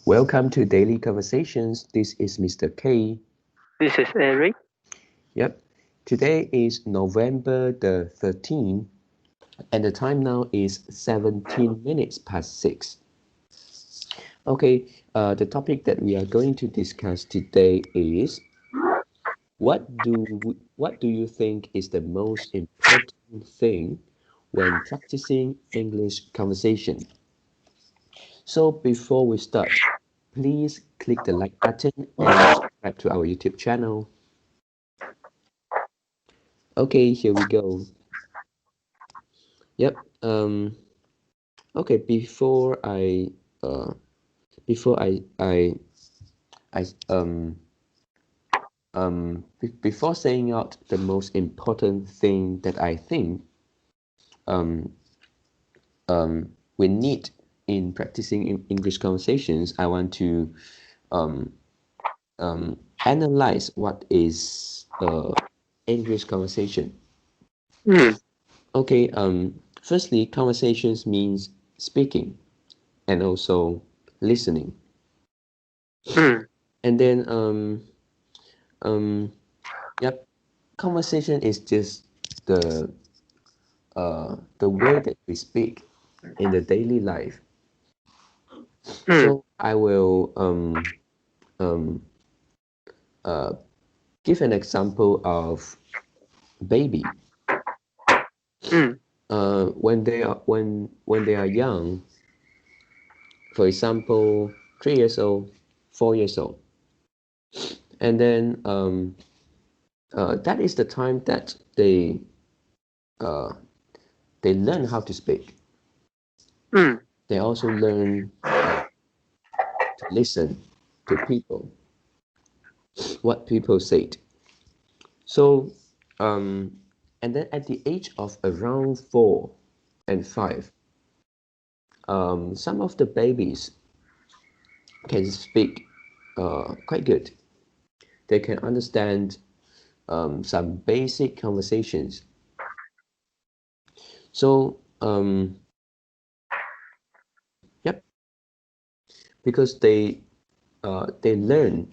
Welcome to Daily Conversations. This is Mr. K. This is Eric. Yep. Today is November the 13th, and the time now is 17 minutes past 6. Okay, the topic that we are going to discuss today is what do you think is the most important thing when practicing English conversation? So before we start, please click the like button and subscribe to our YouTube channel. Okay, here we go. Yep. Okay. Uh, before saying out the most important thing that I think um we need in practicing English conversations, I want to um analyze what is English conversation. Hmm. Okay. Firstly, conversations means speaking and also listening, Hmm. and then um yep, conversation is just the the way that we speak in the daily life. Hmm. So I will um uh give an example of baby. Hmm. When they are young, for example, 3 years old, 4 years old, and then that is the time that uh they learn how to speak. Hmm. They also learn to listen to people, what people said. So, and then at the age of around 4 and 5, some of the babies can speak quite good. They can understand some basic conversations. So, yep, because they learn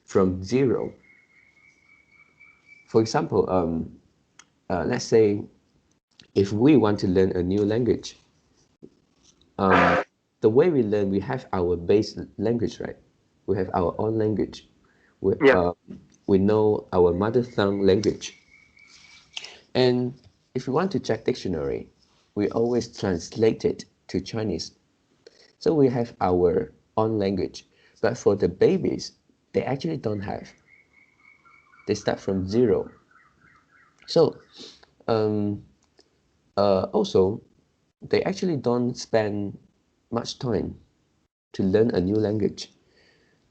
from zero. For example, let's say if we want to learn a new language, um, the way we learn, we have our base language, right? We have our own language. We, Yeah. uh, we know our mother tongue language. And if we want to check dictionary, we always translate it to Chinese. So we have our own language. But for the babies, they actually don't have. They start from zero. So um, also, they actually don't spend much time to learn a new language.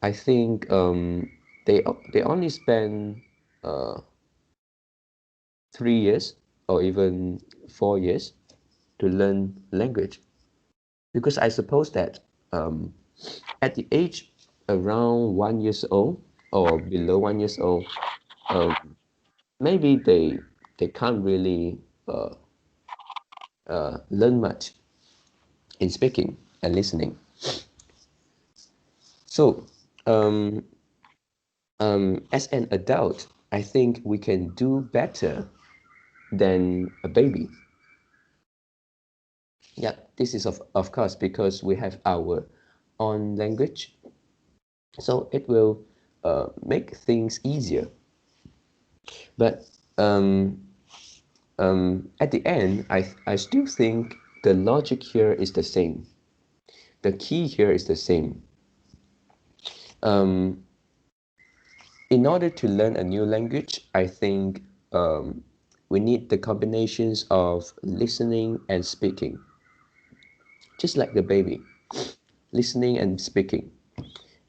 I think they only spend uh, 3 years or even 4 years to learn language, because I suppose that um, at the age around 1 years old or below 1 years old, um, maybe they can't really learn much in speaking and listening. So um, as an adult, I think we can do better than a baby. Yeah, this is of course because we have our own language, so it will make things easier. But um, at the end, I still think the logic here is the same. The key here is the same. Um, in order to learn a new language, I think we need the combinations of listening and speaking, just like the baby, listening and speaking.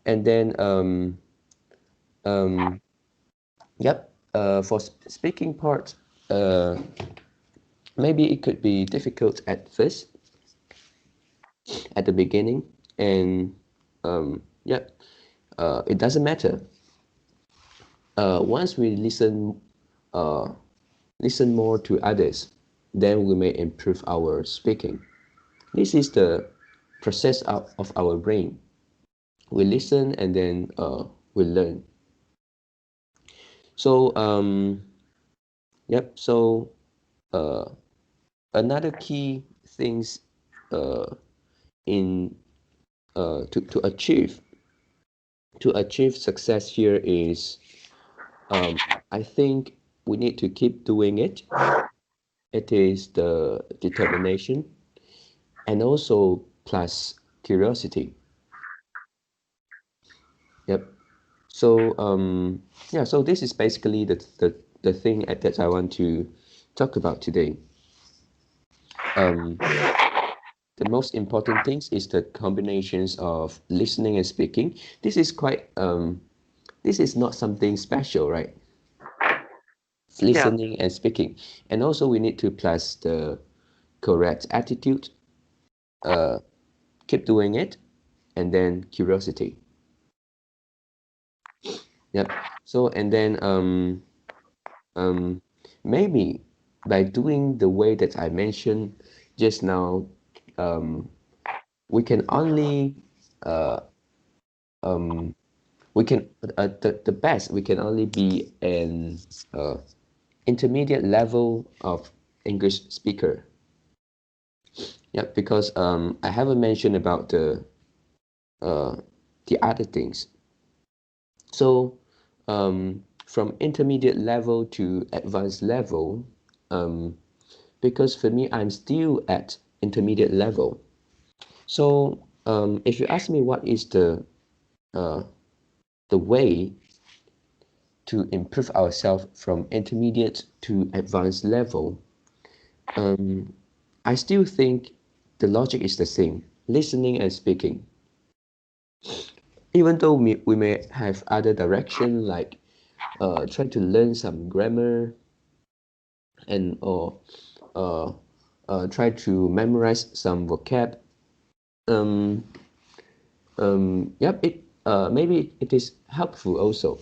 And then um, yep, for speaking part, uh, maybe it could be difficult at first, at the beginning, and yep, it doesn't matter. Once we uh, listen more to others, then we may improve our speaking. This is the process of our brain. we listen and then we learn. So yep. So uh, another key things uh, in to achieve success here is I think we need to keep doing it. It is the determination and also plus curiosity. Yep. So yeah, so this is basically the thing that I want to talk about today. Um, the most important things is the combinations of listening and speaking. This is quite this is not something special, right? Yeah. Listening and speaking, and also we need to plus the correct attitude, uh, keep doing it, and then curiosity. Yep. So and then um, maybe by doing the way that I mentioned just now, um, we can only uh, um, we can the best we can only be an uh, intermediate level of English speaker. Yeah, because I haven't mentioned about uh, the other things. So from intermediate level to advanced level, um, because for me, I'm still at intermediate level. So if you ask me what is uh, the way to improve ourselves from intermediate to advanced level, um, I still think the logic is the same, listening and speaking. Even though we may have other direction like try to learn some grammar and or uh, try to memorize some vocab. Um, yep, it maybe it is helpful also.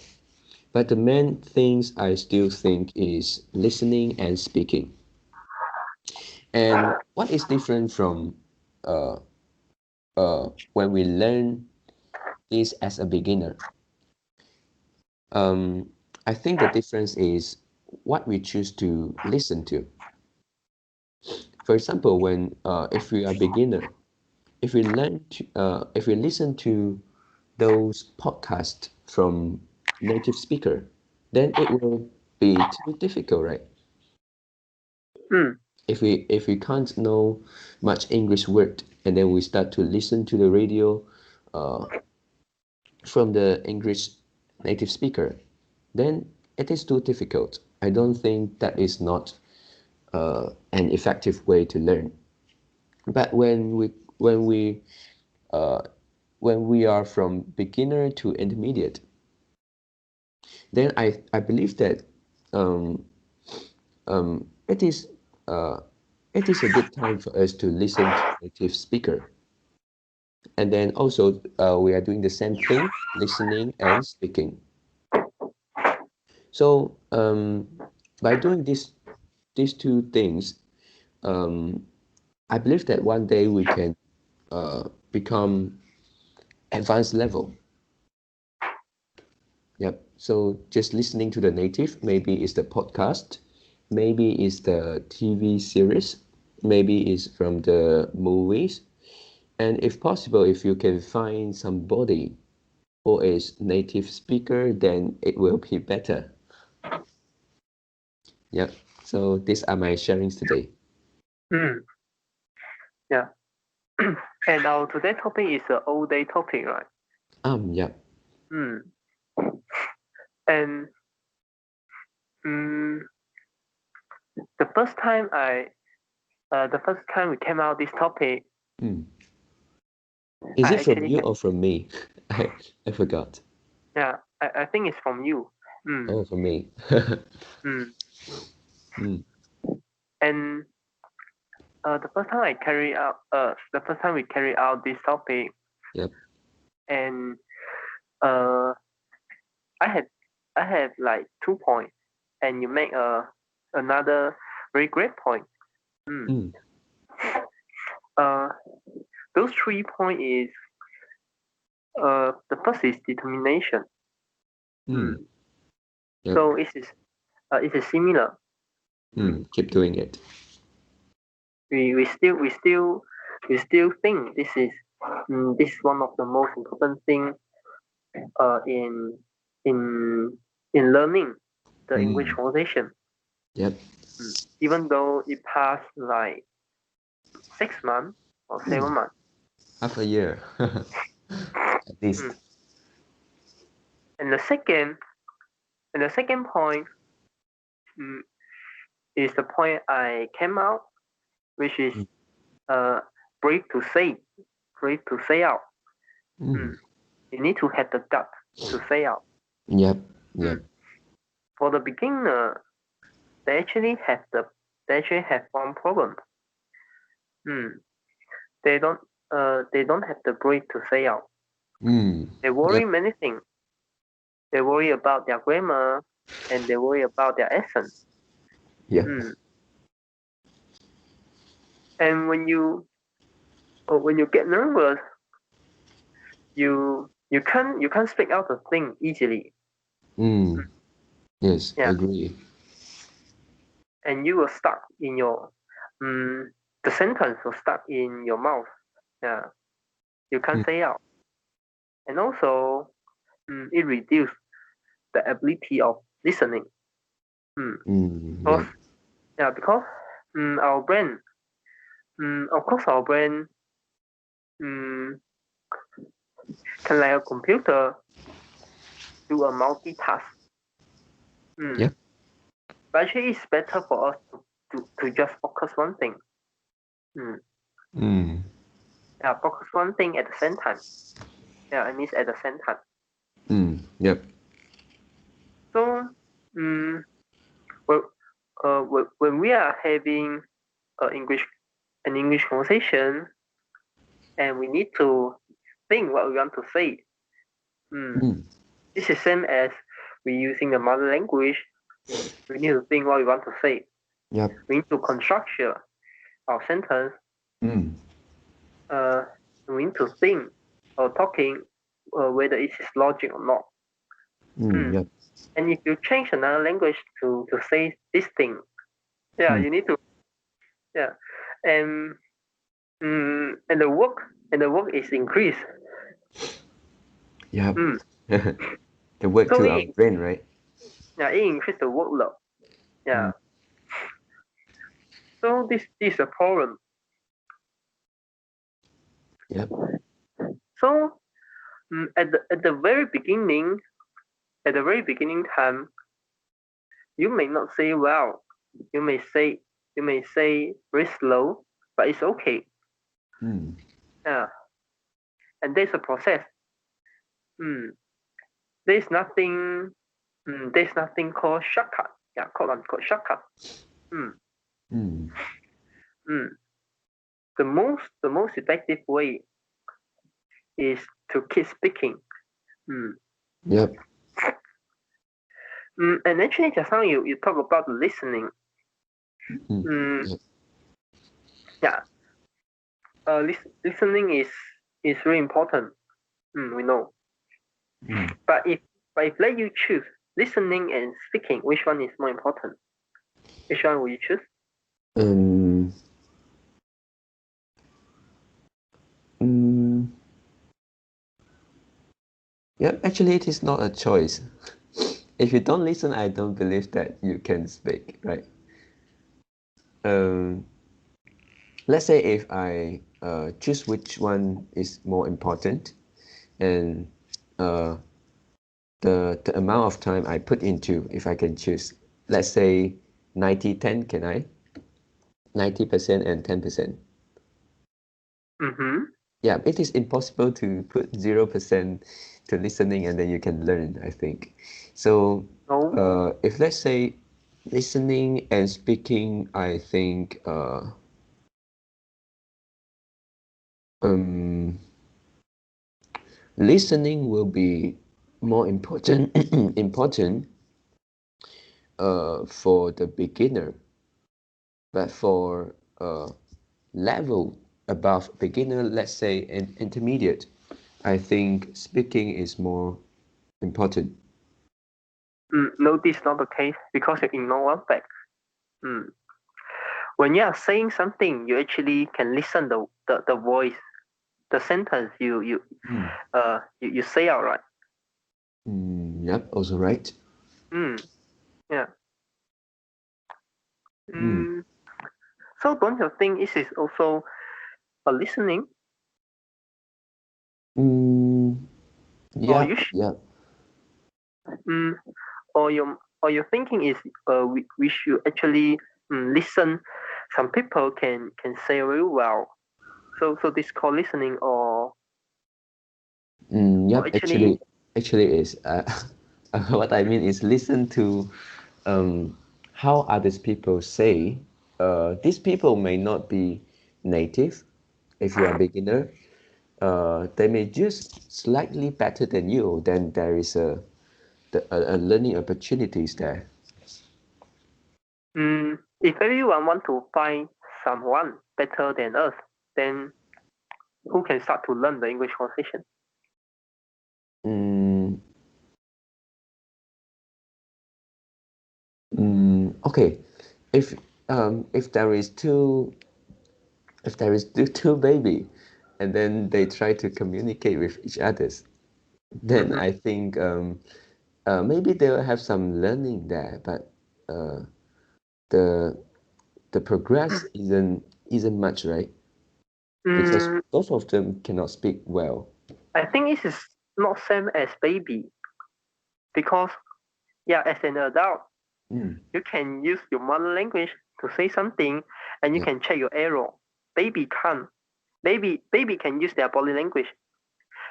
But the main things I still think is listening and speaking. And what is different from uh, when we learn this as a beginner? Um, I think the difference is what we choose to listen to. For example, when if we are beginner, if we listen to those podcasts from native speaker, then it will be too difficult, right? Mm. If we can't know much English word and then we start to listen to the radio uh, from the English native speaker, then it is too difficult. I don't think that is not an effective way to learn. But when we uh, when we are from beginner to intermediate, then I believe that um, it is uh, it is a good time for us to listen to native speaker. And then also we are doing the same thing, listening and speaking. So by doing these two things, um, I believe that one day we can become advanced level. Yep. So just listening to the native, maybe it's the podcast, maybe it's the TV series, maybe it's from the movies. And if possible, if you can find somebody who is native speaker, then it will be better. Yep. So these are my sharings today. Mm. Yeah. And our today topic is a all day topic, right? Yep. Mm. And mm, the first time we came out this topic, Mm. Is I it from actually you or from me? I forgot. I think it's from you. Mm. Oh, from me. Mm. Mm. And the first time we carry out this topic, Yep. and uh, I had I have like 2 points, and you make another very great point. Mm. Mm. Uh, those 3 points is The first is determination. Mm. Yep. So it is similar. Keep doing it. We still think this is one of the most important thing in learning the English conversation. Yep. Even though it passed like 6 months or 7 months. Half a year, at least. And the second point is the point I came out, which is brave to say out. You need to have the gut to say out. Yep. For the beginner, they actually have one problem. They don't have the brave to say out. They worry many things. They worry about their grammar and they worry about their accent. Yeah. And when you get nervous, you can't speak out the thing easily. Yes, I agree. And you will stuck in your the sentence will stuck in your mouth. Yeah, you can't say out. And also, it reduces the ability of listening. Because our brain, of course, our brain can, like a computer, do a multitask. But actually, it's better for us to just focus one thing. Focus one thing at the same time. I mean at the same time. Yep. So, when we are having an English conversation, and we need to think what we want to say. This is same as we using the mother language. We need to think what we want to say. Yep. We need to construct our sentence. We need to think or talking whether it is logic or not. Yep. And if you change another language to say this thing, you need to and the work is increased. Yeah. The work to our brain, right? Yeah, it increases the workload. Yeah. So this is a problem. Yep. So at the very beginning time, you may not say well. You may say very slow, but it's okay. Yeah. And there's a process. There's nothing called shortcut. Yeah, quote unquote shortcut. The most effective way is to keep speaking. Yep. And actually, just now you talk about listening. Yeah. Listening is very important. We know. But if let you choose listening and speaking, which one is more important? Which one will you choose? Yeah, actually, it is not a choice. If you don't listen, I don't believe that you can speak, right? Let's say if I choose which one is more important, and the amount of time I put into, if I can choose, let's say 90-10, can I? 90% and 10%. Yeah, it is impossible to put 0% to listening and then you can learn, I think. So if let's say listening and speaking, I think listening will be more important for the beginner, but for level above beginner, let's say an intermediate, I think speaking is more important. No, this is not the case because you ignore one fact. When you are saying something, you actually can listen the voice, the sentence you say out, right. Yep, also right. Yeah. Mm. So don't you think this is also a listening? Or Yeah, you yeah. or your thinking is we should actually listen. Some people can say very well. So this called listening or Yep, actually. actually is what I mean is listen to how others people say. These people may not be native. If you are a beginner, they may just slightly better than you. Then there is a learning opportunities there. If everyone want to find someone better than us, then who can start to learn the English conversation? Mm, okay, if if there is two baby, and then they try to communicate with each others, then I think maybe they will have some learning there, but the the progress isn't much, right? Because Mm, both of them cannot speak well. I think this is not same as baby because yeah, as an adult, Mm, you can use your mother language to say something, and you yeah. can check your error. Baby can't. Baby can use their body language,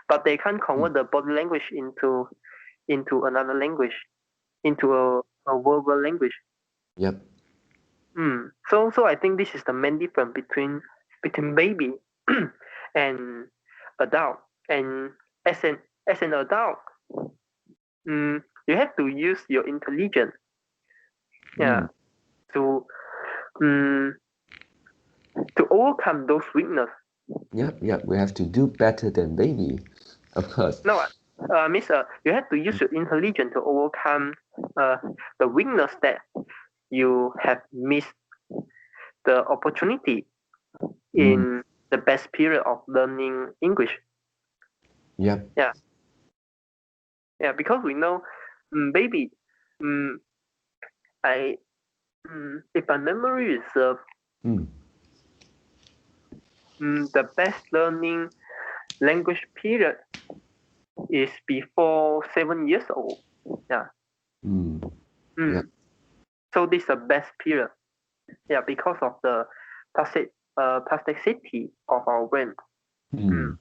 but they can't Mm, convert the body language into another language, into a verbal language. yep. So I think this is the main difference between baby and adult. And as an adult, you have to use your intelligence, Mm, yeah, to um, to overcome those weakness. yep. We have to do better than baby, of course. No, miss, you have to use your intelligence to overcome uh, the weakness that you have missed the opportunity Mm, in the best period of learning English. yep. Yeah, yeah, because we know, baby, um, I if my memory is Mm, the best learning language period is before 7 years old. Yeah. mm, yep. Mm. So this is the best period. Yeah, because of the plasticity of our brain. Mm. Mm,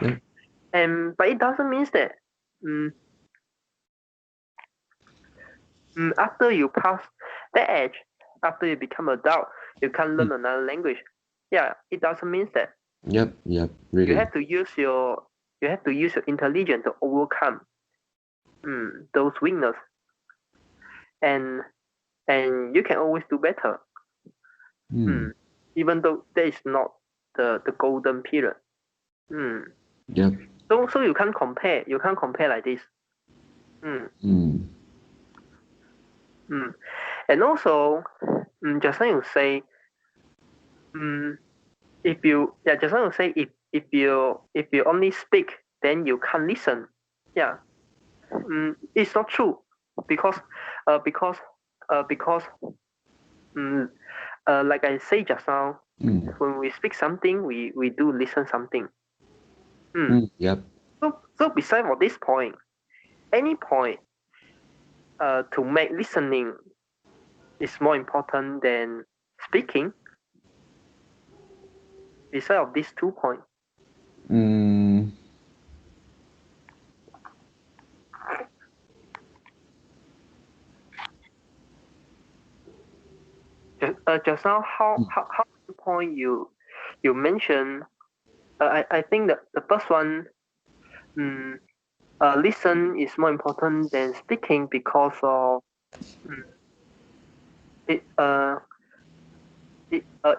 yep. And but it doesn't mean that mm, after you pass that age, after you become adult, you can Mm, learn another language. Yeah, it doesn't mean that yep. you Really. have to use your intelligence to overcome those weakness, and you can always do better. Mm, Mm. Even though that is not the golden period. Mm. yep. So you can't compare. You can't compare like this. Mm. Mm, Mm. And also, just now you say, if you just now you say if you only speak, then you can't listen. Yeah, it's not true because uh, because because like I say just now, mm, when we speak something, we do listen something. yep. So beside for this point, any point to make listening is more important than speaking. Beside of these 2 points, Mm, just now how many point you mentioned. I think that the first one, um, listen is more important than speaking because of um, it,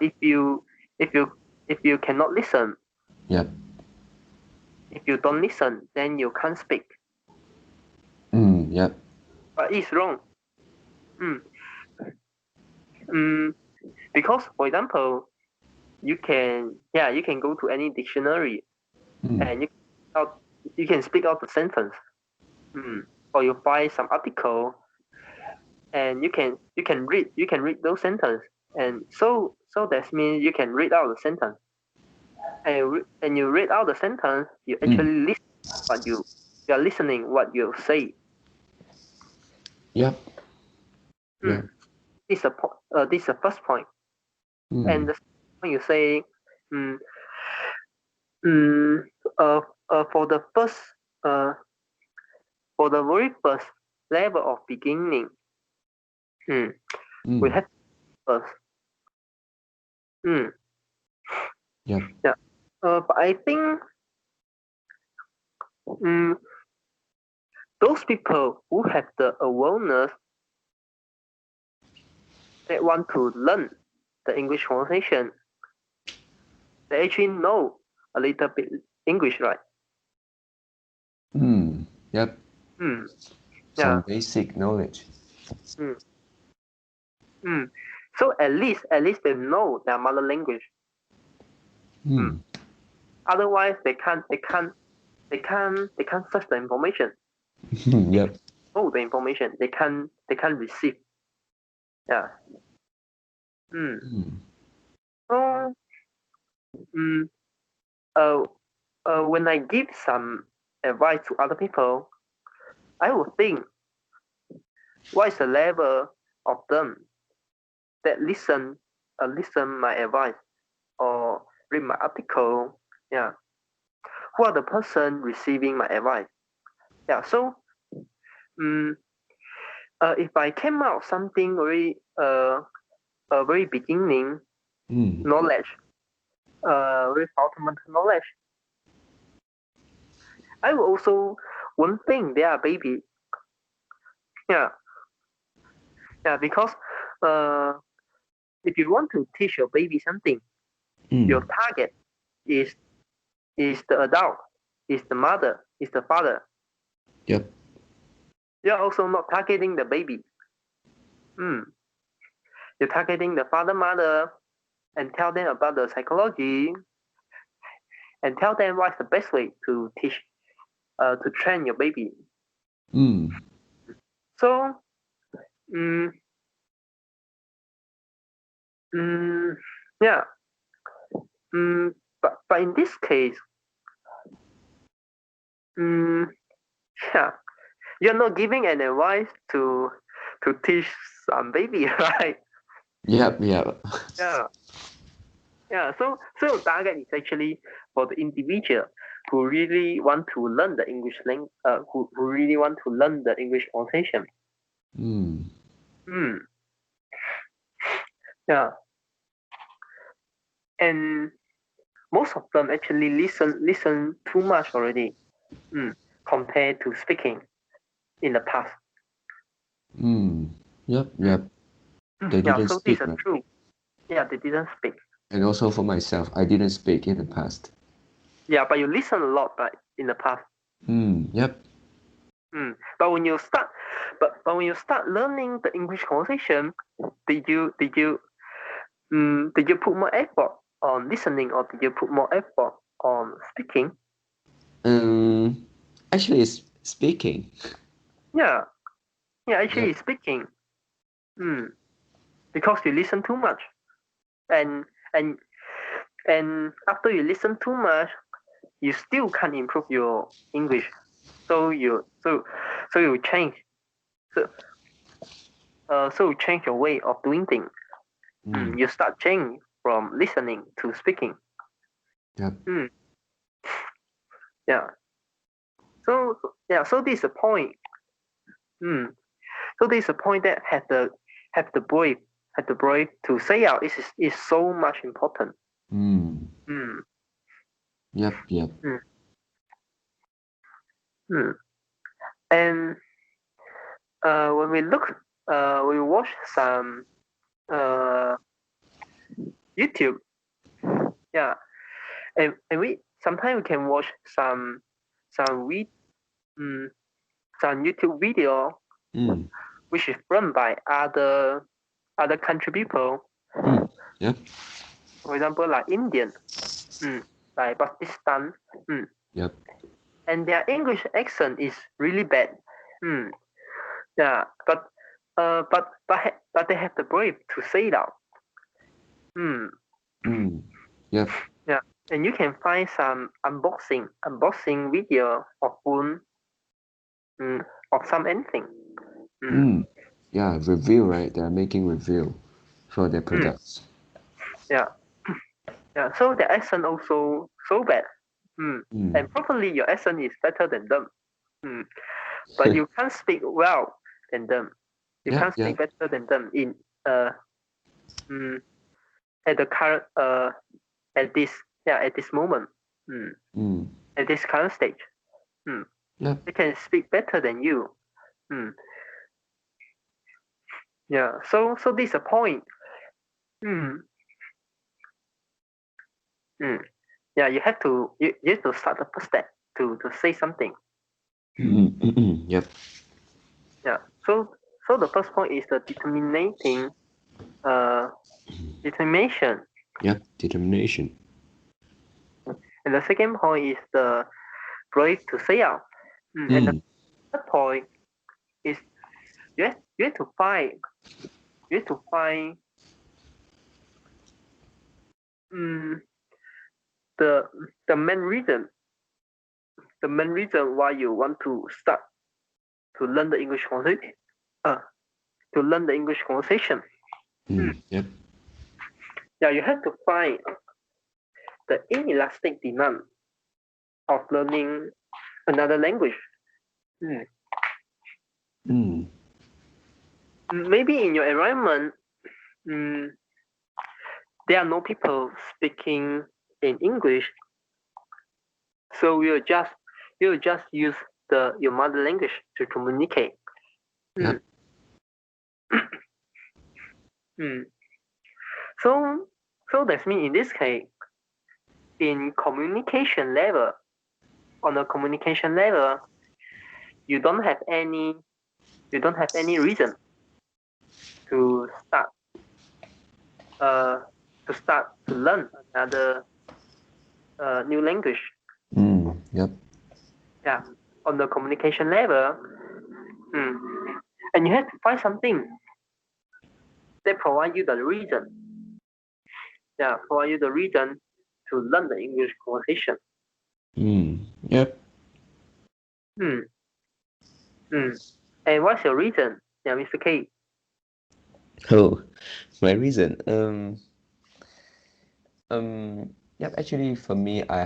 if you if you cannot listen, yep. if you don't listen, then you can't speak. Yep. But it's wrong. Because, for example, you can go to any dictionary and you can speak out the sentence. Or you find some article and you can read those sentences, and so that means you can read out the sentence, and you read out the sentence, you actually listen what you are listening what you say. Yep. Yeah. This is the first point. And the second point you say, for the first for the very first level of beginning, we have first. Yep. Yeah. But I think those people who have the awareness that want to learn the English conversation, they actually know a little bit English, right? Yep. Some basic knowledge. So at least they know their mother language. Otherwise, they can't search the information. Yep. Oh, the information they can't receive. Yeah. So, when I give some advice to other people, I will think, what is the level of them that listen my advice or read my article? Yeah. Who are the person receiving my advice? Yeah. So, if I came out something very beginning knowledge, very fundamental knowledge, I will also won't think they are baby. Yeah. Because if you want to teach your baby something, your target is the adult, is the mother, is the father. Yep. You're also not targeting the baby. You're targeting the father, mother, and tell them about the psychology, and tell them what's the best way to teach, to train your baby. So, yeah. But in this case, yeah, you're not giving an advice to teach some baby, right? Yep. Yeah. So target is actually for the individual who really want to learn the English language, who really want to learn the English conversation. Yeah. And most of them actually listen too much already, compared to speaking in the past. Yep. They Yeah, didn't so this speak, is right? true. Yeah, they didn't speak. And also for myself, I didn't speak in the past. Yeah, but you listen a lot, right, in the past. Yep. But when you start, learning the English conversation, did you put more effort on listening, or did you put more effort on speaking? Actually, it's speaking. Yeah, actually, it's speaking. Because you listen too much, and after you listen too much, you still can't improve your English. So you change. So you change your way of doing things. You start change from listening to speaking. Yep. Yeah. So this is the point. So this is the point that have the brave to say out is so much important. Yep. And when we watch some YouTube, yeah, and we sometimes you can watch some we some YouTube video which is run by other country people. Yeah. For example, like Indian, like Pakistan. Yep. And their English accent is really bad. Yeah, but they have the brave to say it out. Yep. Yeah, and you can find some unboxing video of phone, of some anything. Yeah, review, right? They're making review for their products. Yeah, yeah. So the accent also so bad. And probably your accent is better than them. But you can't speak well than them. You can't speak better than them in at the current at this moment. At this current stage. They can speak better than you. Yeah. So this is a point. Yeah, you have to start the first step to say something. Yep. Yeah. So the first point is the determination. Yep. Determination. And the second point is the brave to say out. And the third point is you have to find the the main reason why you want to start to learn the English conversation. To learn the English conversation. Yep. Yeah, you have to find the inelastic demand of learning another language. Maybe in your environment, there are no people speaking in English, so you'll just use your mother language to communicate. Yep. So that means in this case, in communication level, on a communication level, you don't have any reason to start to learn another new language. Yep. Yeah, on the communication level, and you have to find something that provide you the reason. Yeah, provide you the reason to learn the English conversation. Yep. And what's your reason? Yeah, Mr. K. Oh, my reason. Yep. Actually, for me, I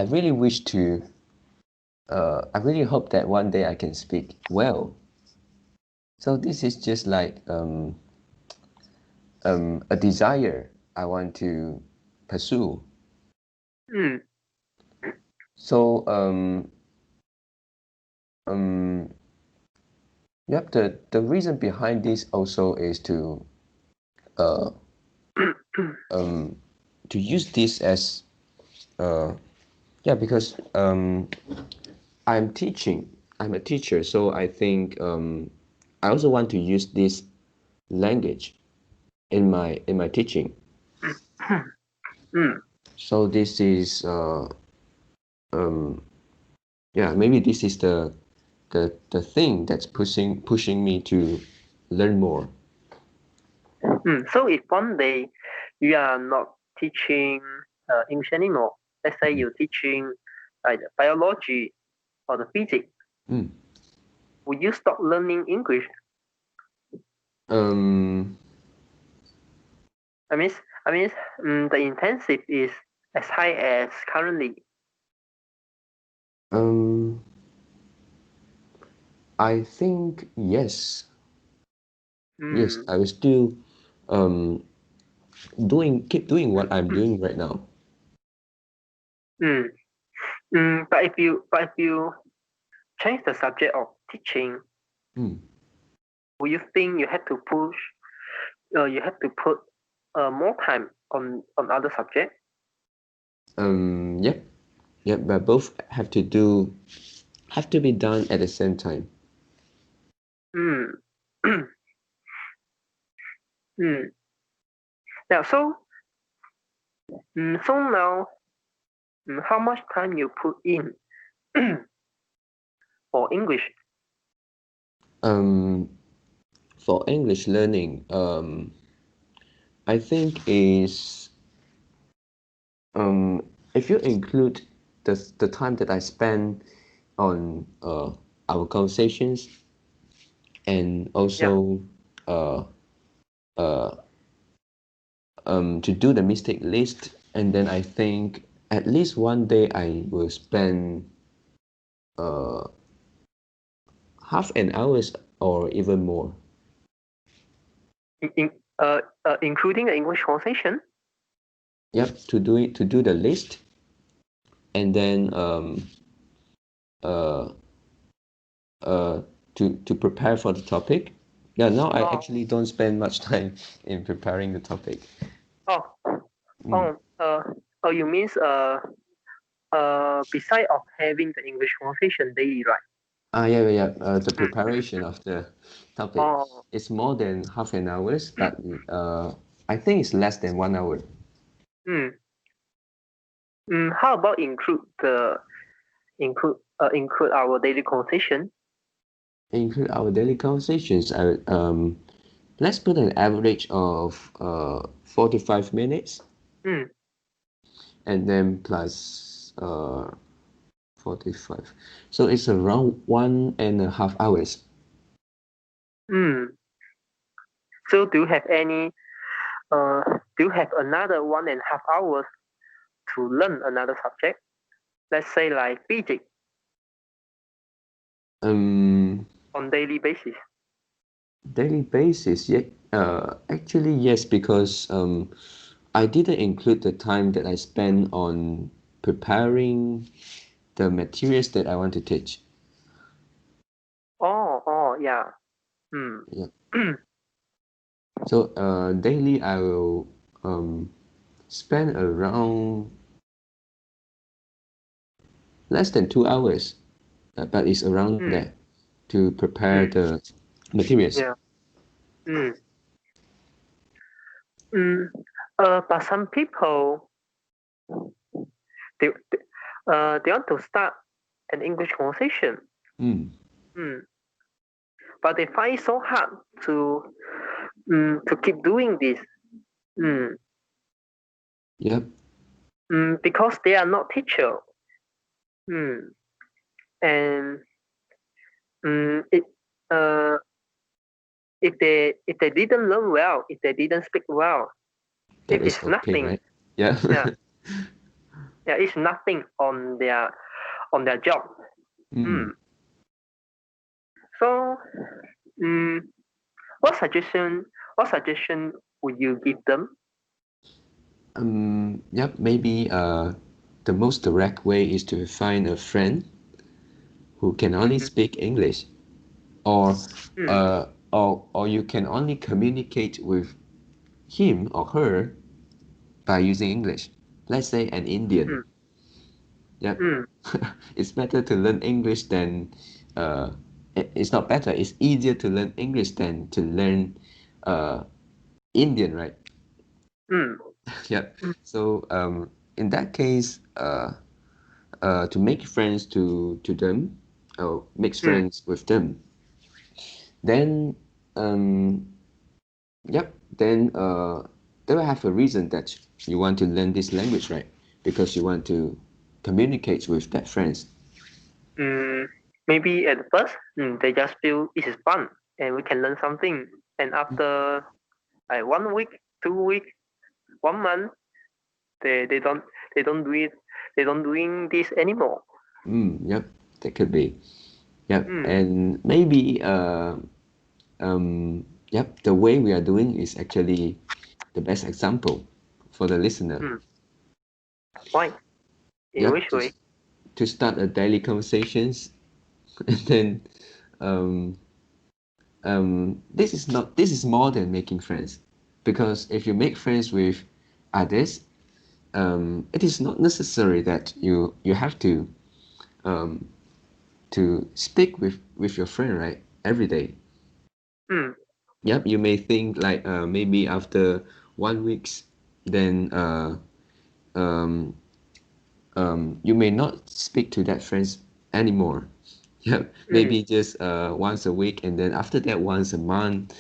really wish to. I really hope that one day I can speak well. So this is just like a desire I want to pursue. So yep. The reason behind this also is to to use this as because I'm teaching. I'm a teacher, so I think I also want to use this language in my teaching. So this is maybe this is the thing that's pushing me to learn more. So if one day you are not teaching English anymore, let's say you're teaching like the biology or the physics, would you stop learning English? I mean, the intensive is as high as currently. I think yes. Yes, I will still keep doing what I'm doing right now. But if you change the subject of teaching, will you think you have to put more time on other subject? Yep, yep, but both have to be done at the same time. Mm. mm. Yeah. So now, how much time you put in for English? Um, for English learning, I think is if you include the time that I spend on our conversations and Yeah. also uh, uh, to do the mistake list, and then I think at least one day I will spend uh, half an hour or even more. In, including the English conversation. Yep, to do the list, and then uh, uh, to prepare for the topic. Yeah, now I Oh. actually don't spend much time in preparing the topic. Oh. Mm. Oh. Oh. You means beside of having the English conversation daily, right? Yeah, yeah, yeah. The Mm. preparation of the topic Oh. is more than half an hour, but I think it's less than 1 hour. Mm. How about include our daily conversation? Include our daily conversations. Let's put an average of 45 minutes, Mm. and then plus 45. So it's around 1.5 hours. Mm. So do you have another 1.5 hours to learn another subject? Let's say like physics Um, on daily basis. Daily basis, yeah. Actually, yes, because I didn't include the time that I spend on preparing the materials that I want to teach. Oh, yeah. Mm. Yeah. So daily I will spend around less than 2 hours, but it's around mm. there to prepare Mm. the materials. Yeah. Mm. Mm. But some people they they want to start an English conversation. Mm. Mm. But they find it so hard to keep doing this. Mm. Yep. Because they are not teacher. Mm. And it uh if they didn't learn well, if they didn't speak well, That is it's okay, nothing. right? Yeah. Yeah, yeah, it's nothing on their job. Mm. Mm. So, mm, what suggestion what suggestion would you give them? Yep, maybe the most direct way is to find a friend who can only Mm-hmm. speak English, or Mm. or you can only communicate with him or her by using English. Let's say an Indian. Mm. Yep. Mm. It's better to learn English than it's not better, it's easier to learn English than to learn uh, Indian, right? Mm. Yep. Mm. So in that case, to make friends to them, or make Mm. friends with them, then um, yep, then they will have a reason that you want to learn this language, right? Because you want to communicate with that friends. Mm. Maybe at first, they just feel this is fun and we can learn something. And after like 1 week, 2 week, 1 month, they don't they don't do it they don't doing this anymore. Yep, that could be. Yep, Mm. and maybe yep, the way we are doing is actually the best example for the listener. Mm. Why? In Yep, which way? to start a daily conversations, and then um, this is more than making friends, because if you make friends with others, it is not necessary that you have um, to speak with your friend, right, every day. Mm, Yep, you may think like maybe after 1 weeks, then um, you may not speak to that friends anymore. Yep, mm, maybe just once a week, and then after that once a month.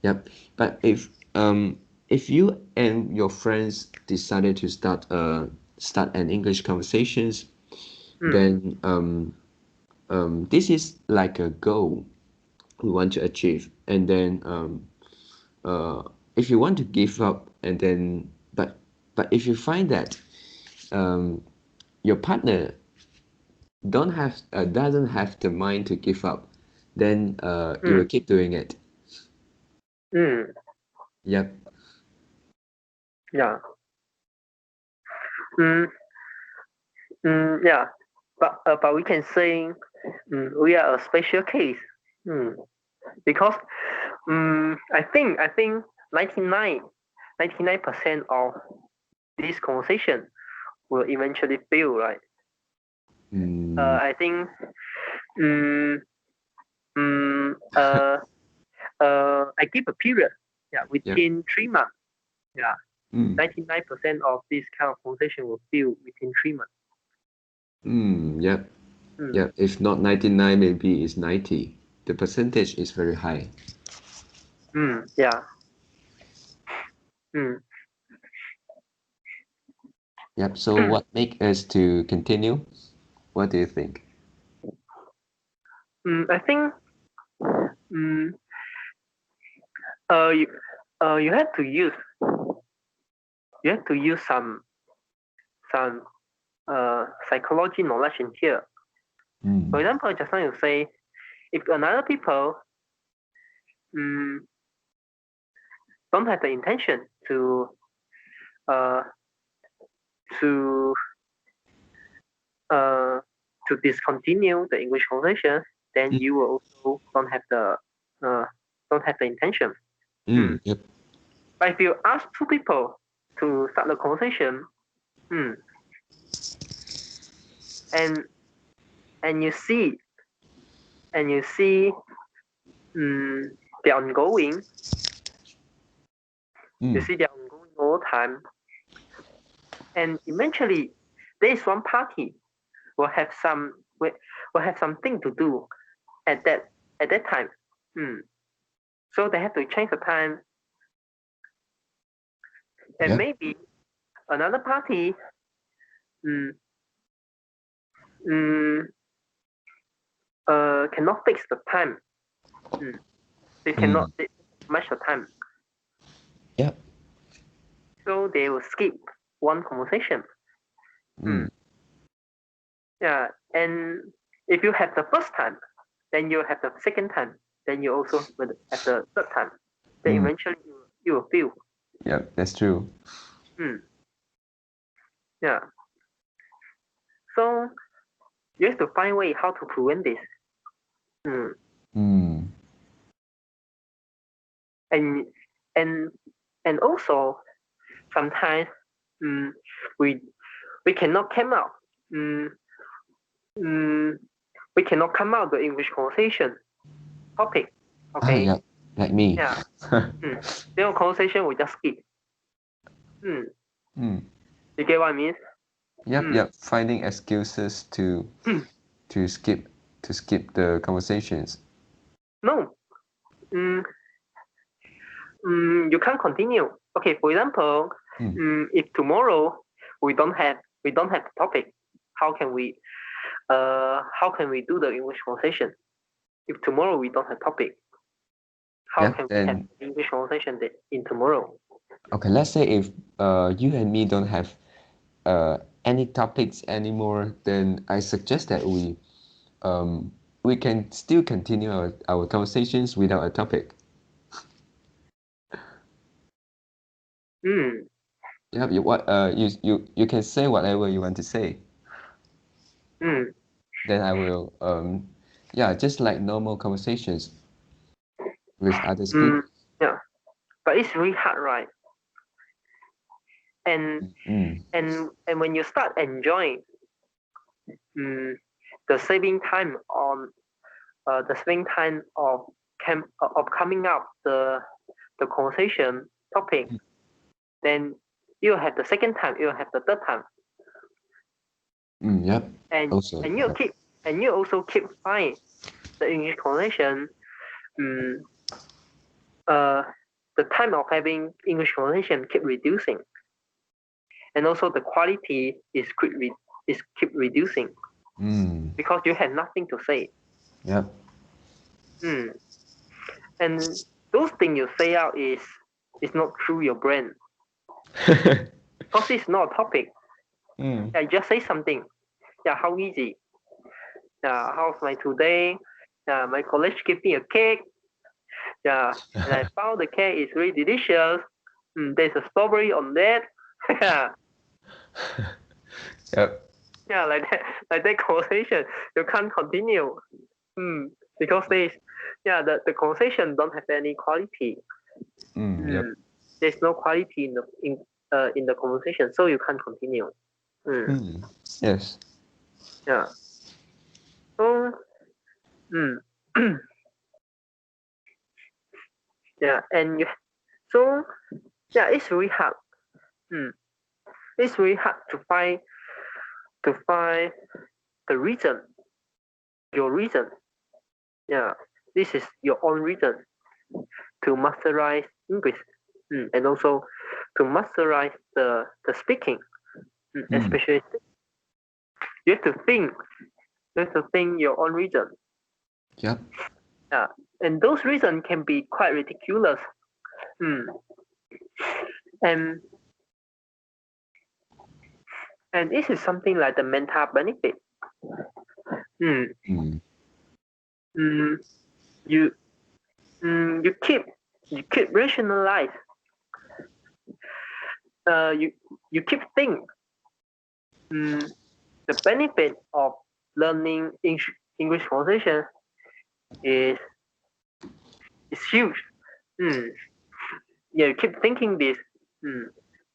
Yep. But if you and your friends decided to start an English conversations, mm, then this is like a goal we want to achieve. And then uh, if you want to give up, and then but if you find that um, your partner doesn't have the mind to give up, then you will mm, keep doing it. mm, Yep. yeah. Mm, yeah. But we can say we are a special case. Mm, because I think 99% of this conversation will eventually fail, right? Mm, I think um, um, uh, I give a period, yeah, yep. within 3 months. Yeah, Mm, 99% of this kind of conversation will fail within 3 months. yep. Mm, Yep. If not 99, maybe it's 90. The percentage is very high. yeah. Mm, Yep. So what make us to continue? What do you think? I think mm, uh, you, you have to use some psychology knowledge in here. For Mm, example, just now you say if another people um, don't have the intention uh, to uh, to discontinue the English conversation, then mm, you will also uh, don't have the intention. Mm. yep. But if you ask two people to start the conversation, mm, and and you see and you see the ongoing, you Mm, see the ongoing all the time, and eventually there is one party will have will have something to do at that time. Mm. So they have to change the time, and yep. maybe another party mm, mm, cannot fix the time. Mm. They cannot Mm, match the time, yep. so they will skip one conversation. Mm, Mm. Yeah, and if you have the first time, then you have the second time, then you also will have the third time. Then mm, eventually you will feel. yep. That's true. Mm. Yeah. So you have to find a way how to prevent this. Mm. Mm, And and and also sometimes mm, we we cannot come out. Mm, mm, we cannot come out the English conversation topic. Okay. yep. Like me. Yeah. Then conversation we just skip. Mm. Mm, You get what I mean? yep. Mm. Yep. Finding excuses to skip to skip the conversations. No. Mm, you can't continue. Okay. For example, Mm, if tomorrow we don't have the topic, how can we do the English conversation? If tomorrow we don't have topic, how yep. can we have Then English conversation in tomorrow? okay. Let's say if you and me don't have any topics anymore, then I suggest that um, we can still continue our conversations without a topic. Mm, Yeah, you can say whatever you want to say. mm, Then I will yeah, just like normal conversations with others mm, people. yeah. But it's really hard, right? and Mm. and when you start enjoying the saving time on the saving time of coming up the conversation topic, then you have the second time, you have the third time, Yep. and Also. you also keep finding the English conversation. Um, the time of having English conversation keep reducing, and also the quality is keep reducing because you have nothing to say. Yep. And those things you say out is not through your brain because it's not a topic. Yeah, just say something. Yeah, how easy. Yeah, how's my today? Yeah, my college gave me a cake. Yeah, and I found the cake is really delicious. There's a strawberry on that. Yeah, Yep. yeah, like that conversation you can't continue. Because the conversation don't have any quality. Yep. There's no quality in the conversation, so you can't continue. Yes. Yeah. So, yeah, and so yeah, it's really hard. It's really hard to find the reason, your reason. Yeah, this is your own reason to masterize English, and also to masterize the speaking, especially you have to think. You have to think your own reason. Yep. Yeah, and those reasons can be quite ridiculous. And this is something like the mental benefit. You you keep rationalize. You keep think. The benefit of learning English conversation is huge. Yeah, you keep thinking this.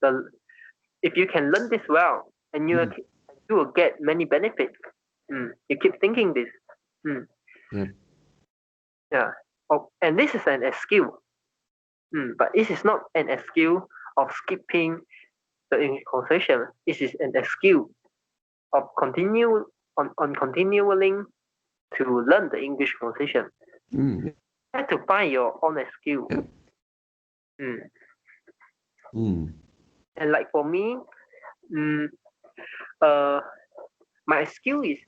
The if you can learn this well, and you will get many benefits. You keep thinking this. Yep. Yeah. Oh, and this is an skill. But this is not an skill of skipping the English conversation. This is an skill of continuing to learn the English conversation. You have to find your own skill. Yep. And like for me, my skill is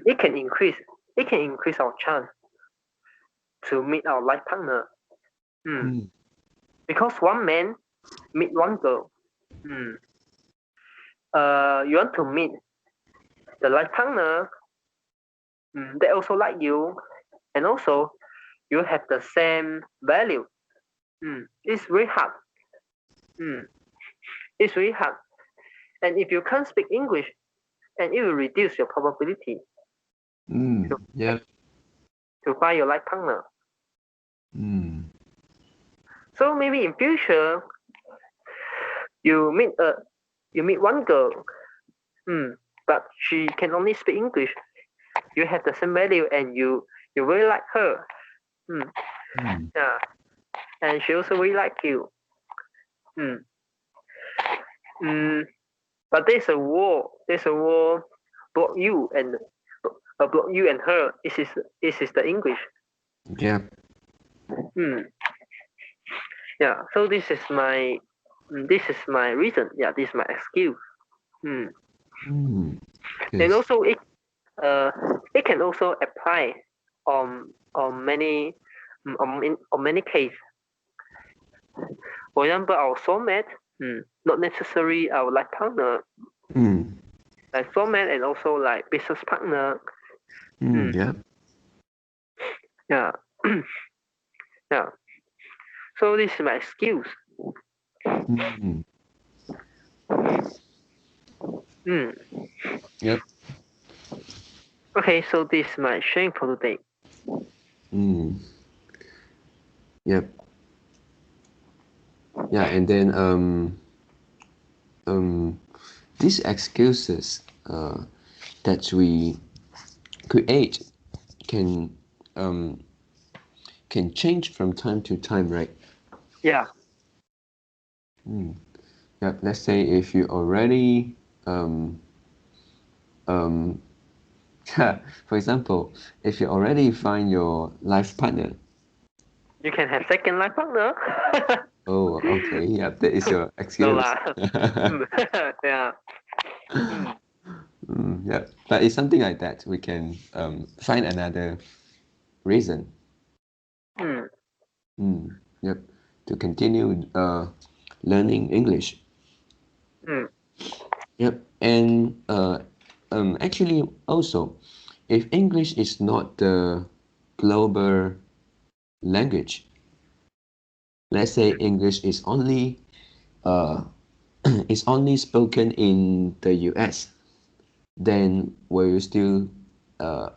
it can increase our chance to meet our life partner. Because one man meet one girl. You want to meet the life partner they also like you, and also you have the same value. It's very hard. It's really hard. And if you can't speak English, and it will reduce your probability to find your life partner. So maybe in future you meet one girl, but she can only speak English. You have the same value, and you really like her. Yeah, and she also really like you. But there's a wall. Block you and her. This is the English. Yeah. Yeah. So this is my reason. Yeah, this is my excuse. Yes. And also it can also apply on many cases. For example, our soulmate, not necessarily our life partner. Like soulmate and also like business partner. Yeah. Yeah. Yeah. So this is my skills. Yep. Okay, so this is my sharing for today. Yep. Yeah, and then these excuses that we create can um, can change from time to time, right? Yeah. Yeah, let's say if you already um, for example, if you already find your life partner. You can have second life partner. Oh, okay. Yeah, that is your No excuse. lah. Yeah. Mm. Yeah, but it's something like that. We can find another reason. Mm. Yep, to continue learning English. Mm. Yep, and actually also, if English is not the global language, let's say English uh, is only spoken in the US, then will you still uh,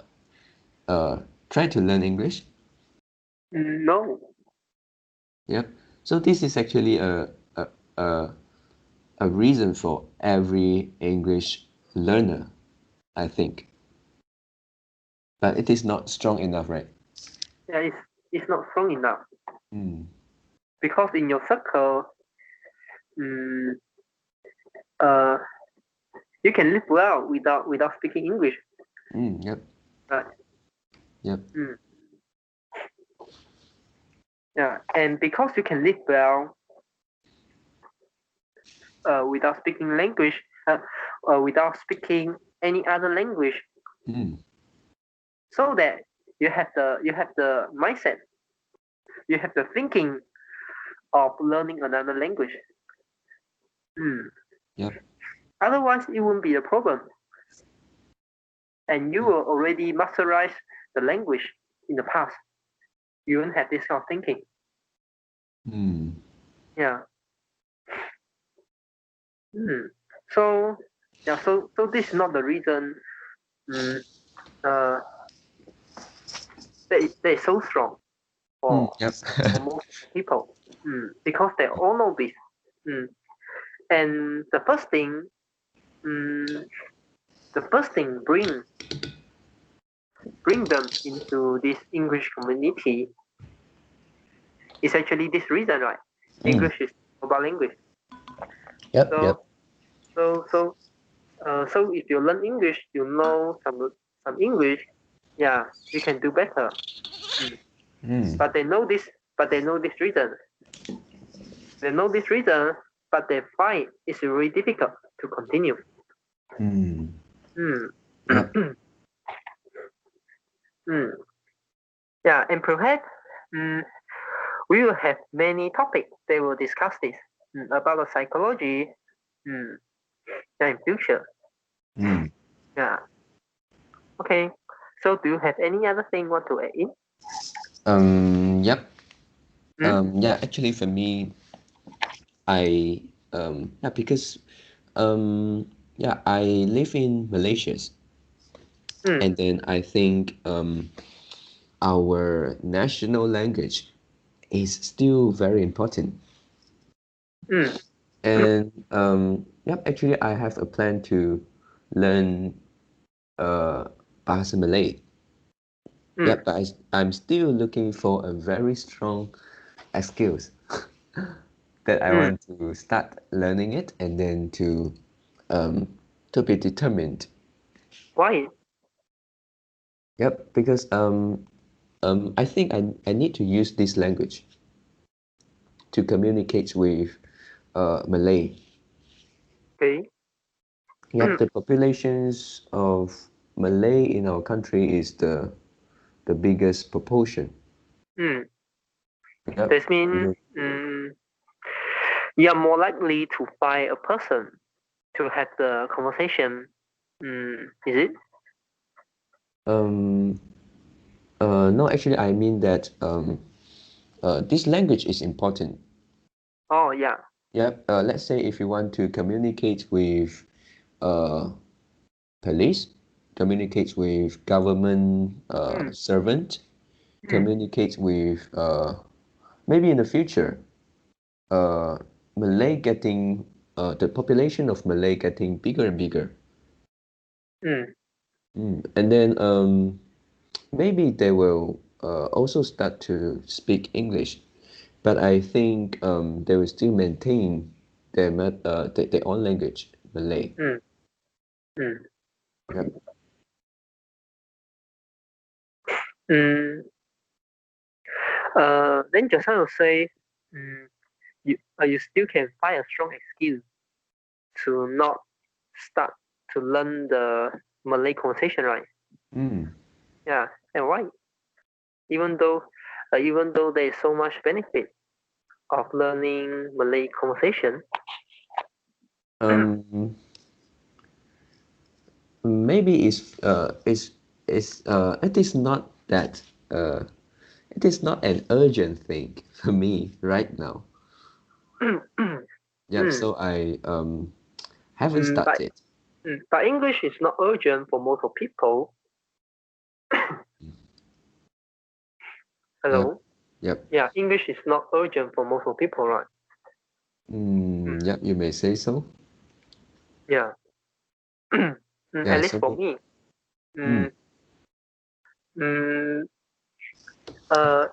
uh, try to learn English? No. Yep. So this is actually a, a, a reason for every English learner, I think. But it is not strong enough, right? Yeah, it's not strong enough Mm. because in your circle, mm, uh, you can live well without speaking English. Yep. Right? Yep. Mm. Yeah, and because you can live well without speaking language, without speaking any other language, Mm. so that you have the mindset, you have the thinking of learning another language. Mm. Yep. Otherwise, it won't be a problem, and you Yep. will already masterize the language in the past. You won't have this kind of thinking. Mm. Yeah. Mm. So yeah, so this is not the reason mm, uh, that is so strong for Yep. for most people, because they all know this. Mm. And mm, the first thing bring them into this English community is actually this reason, right? Mm. English is mobile language. Yep. Yep. So so so so if you learn English, you know some English, yeah, you can do better. Mm. Mm. But they know this, but they know this reason. They know this reason, but they find it's really difficult to continue. Mm. Mm. Yep. Mm. Yeah, and perhaps mm, we will have many topics that will discuss this about the psychology mm, yeah, in future. Mm. Yeah. Okay. So do you have any other thing you want to add in? Yep. Mm? Yeah, actually for me, I yeah, because yeah, I live in Malaysia, Mm. and then I think our national language is still very important. Mm. And yep, actually I have a plan to learn Bahasa Malay. Mm. Yep, but I'm still looking for a very strong skills that I Mm. want to start learning it and then um to be determined. Why? Yep, because I think I need to use this language to communicate with Malay. Okay. Yep, the populations of Malay in our country is the biggest proportion. Mm. Yep. That means Mhm. you are more likely to find a person to have the conversation. Is it? Um, no, actually, I mean that this language is important. Oh yeah. Yep. Let's say if you want to communicate with uh, police, communicate with government Mm. servant, Mm. communicate with maybe in the future. uh, Malay getting the population of Malay getting bigger and bigger. And then maybe they will also start to speak English, but I think they will still maintain their own language, Malay. Yep. Then just now you say, you still can find a strong excuse to not start to learn the Malay conversation, right? Yeah, and why? Even though there is so much benefit of learning Malay conversation. Maybe it is not that it is not an urgent thing for me right now. Yep. So I haven't started. But English is not urgent for most of people. Hello? Yep. Yeah, English is not urgent for most of people, right? Yep, you may say so. Yeah. At least for me.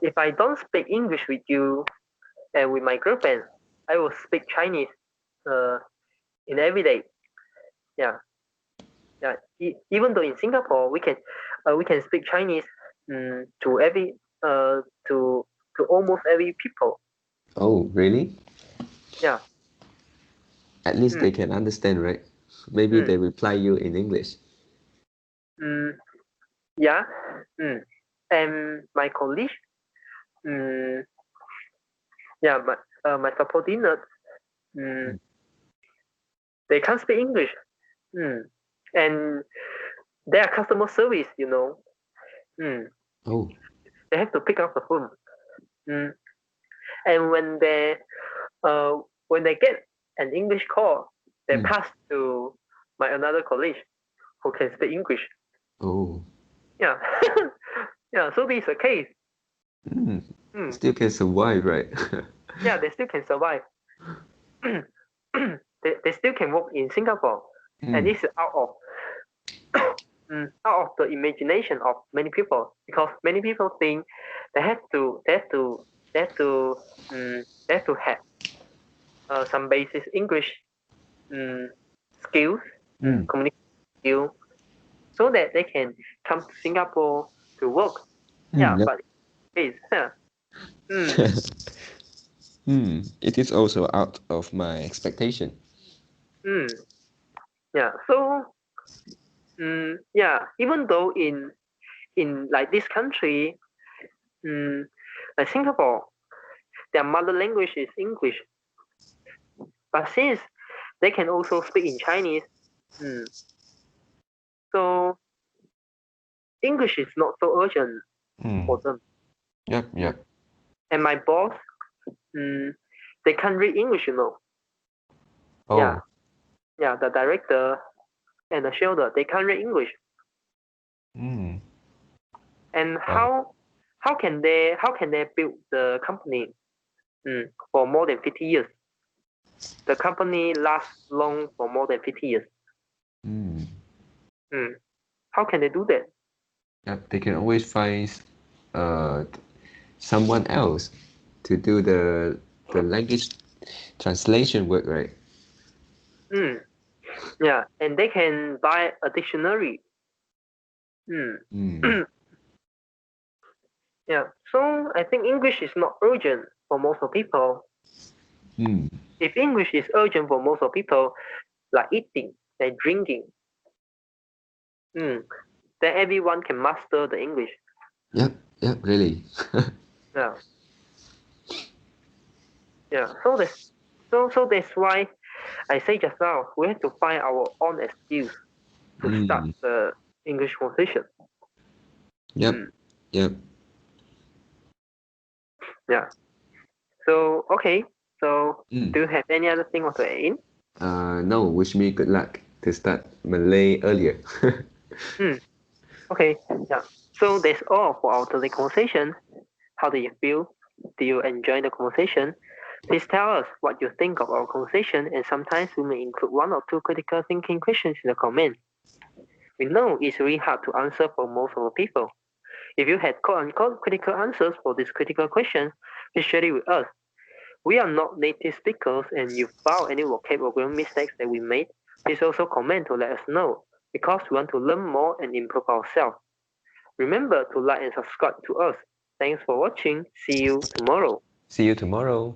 If I don't speak English with you and with my girlfriend, I will speak Chinese in every day. Yeah. Yeah. Even though in Singapore we can speak Chinese to every to almost every people. Oh, really? Yeah. At least they can understand, right? Maybe they reply you in English. Yeah. And my colleague, yeah, my subordinates, they can't speak English. And their customer service, Oh. they have to pick up the phone. And when they get an English call, they pass to my another colleague who can speak English. Oh. Yeah. Yeah, so this is the case. Still can survive, right? Yeah, they still can survive. they still can work in Singapore, and this is out of the imagination of many people, because many people think they have to have some basic English skills, communication skills, so that they can come to Singapore to work. Yeah, Yep. but it's It is also out of my expectation. Yeah. So yeah, even though in like this country, like Singapore, their mother language is English, but since they can also speak in Chinese, so English is not so urgent for them. Yep. And my boss, they can't read English, Oh. Yeah, the director and the shareholder, they can't read English. And how can they build the company for more than 50 years? The company lasts long for more than 50 years. How can they do that? Yep, they can always find someone else to do the language translation work, right? Yeah, and they can buy a dictionary. Yeah, so I think English is not urgent for most of people. If English is urgent for most of people, like eating and drinking, then everyone can master the English. Yep, really. Yeah. So that's why I say just now we have to find our own excuse to start the English conversation. Yep. Yeah. So okay. So do you have any other thing to add in? No. Wish me good luck to start Malay earlier. Okay. Yeah. So that's all for our today conversation. How do you feel? Do you enjoy the conversation? Please tell us what you think of our conversation, and sometimes we may include 1 or 2 critical thinking questions in the comment. We know it's really hard to answer for most of the people. If you had quote-unquote critical answers for these critical questions, please share it with us. We are not native speakers, and if you found any vocabulary mistakes that we made, please also comment to let us know, because we want to learn more and improve ourselves. Remember to like and subscribe to us. Thanks for watching. See you tomorrow. See you tomorrow.